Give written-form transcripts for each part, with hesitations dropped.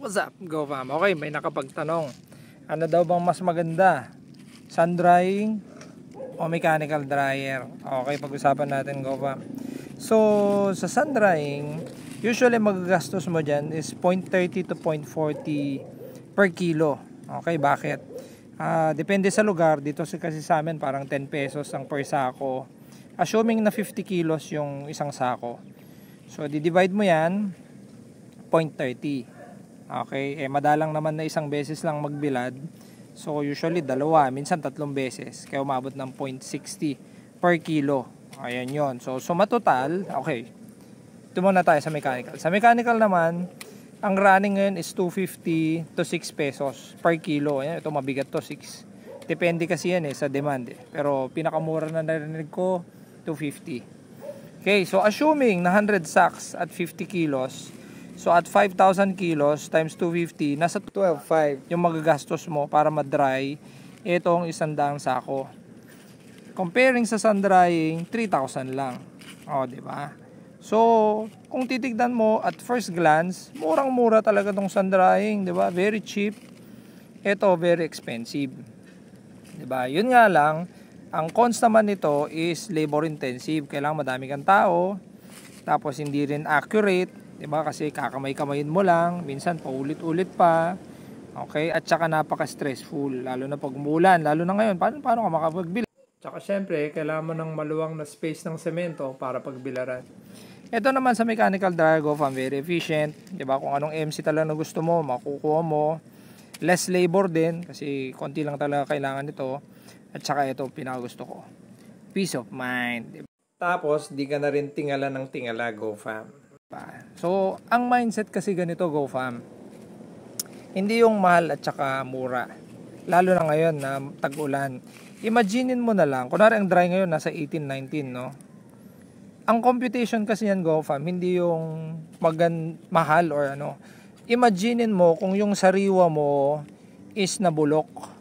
What's up, Go Fam? Okay, may nakapagtanong. Ano daw bang mas maganda? Sun drying o mechanical dryer? Okay, pag-usapan natin, Go Fam. So, sa sun drying, usually magagastos mo dyan is 0.30 to 0.40 per kilo. Okay, bakit? Depende sa lugar. Dito kasi sa amin parang 10 pesos ang per sako. Assuming na 50 kilos yung isang sako. So, di-divide mo yan, 0.30. Okay, madalang naman na isang beses lang magbilad. So usually dalawa, minsan tatlong beses. Kaya umabot ng 0.60 per kilo. Ayan yon. So matotal, okay. Ito muna tayo sa mechanical. Sa mechanical naman, ang running ngayon is 250 to 6 pesos per kilo. Ayan, ito mabigat to, 6. Depende kasi yan sa demand. Pero pinakamura na narinig ko, 250. Okay, so assuming na 100 sacks at 50 kilos, so at 5,000 kilos times 250, nasa 12,500 yung magagastos mo para ma-dry itong 100 sako. Comparing sa sun drying, 3,000 lang. O, di ba? So, kung titignan mo at first glance, murang-mura talaga tong sun drying, di ba? Very cheap. Ito, very expensive. Di ba? Yun nga lang, ang cons naman nito is labor intensive. Kailangan madami kang tao, tapos hindi rin accurate. Diba? Kasi kakamay-kamayin mo lang, minsan paulit-ulit pa. Okay? At saka napaka-stressful, lalo na pag umulan, lalo na ngayon. Paano ka makapagbilan? Tsaka syempre, kailangan mo ng maluwang na space ng semento para pagbilaran. Ito naman sa mechanical dryer, Go Fam, very efficient. Diba? Kung anong MC talaga na gusto mo, makukuha mo. Less labor din, kasi konti lang talaga kailangan nito. At saka ito, pinakagusto ko. Peace of mind. Diba? Tapos, di ka na rin tingala ng tingala, Go Fam. So, ang mindset kasi ganito, Go Fam, hindi yung mahal at saka mura. Lalo na ngayon na tag-ulan. Imaginein mo na lang, kunwari ang dry ngayon nasa 18-19, no? Ang computation kasi yan, Go Fam, hindi yung mahal or ano. Imaginein mo kung yung sariwa mo is nabulok.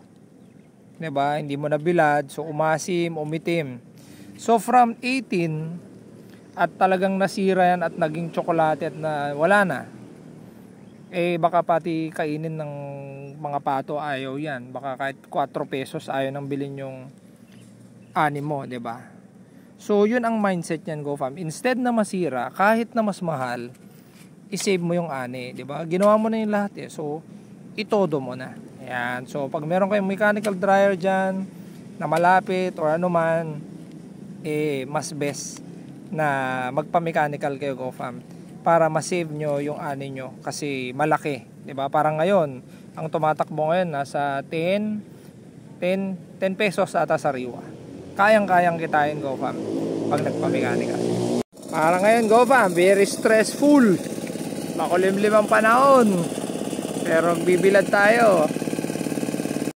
Diba? Hindi mo nabilad, so umasim, umitim. So, from 18 at talagang nasira yan at naging tsokolate at na wala na, baka pati kainin ng mga pato ayaw yan. Baka kahit 4 pesos ayaw nang bilhin yung ani mo, diba? So yun ang mindset niyan, Go Fam. Instead na masira, kahit na mas mahal, isave mo yung ani, diba? Ginawa mo na yung lahat so itodo mo na. Ayan. So pag meron kayong mechanical dryer dyan na malapit or ano man, mas best na magpa-mechanical kayo, Go Fam, para ma-save nyo yung ani nyo kasi malaki, diba? Parang ngayon, ang tumatakbo ngayon nasa 10 pesos ata sariwa. Kayang-kayang kitain, Go Fam, pag nagpa-mechanical. Parang ngayon, Go Fam, very stressful. Makulimlim ang panahon. Pero bibilad tayo.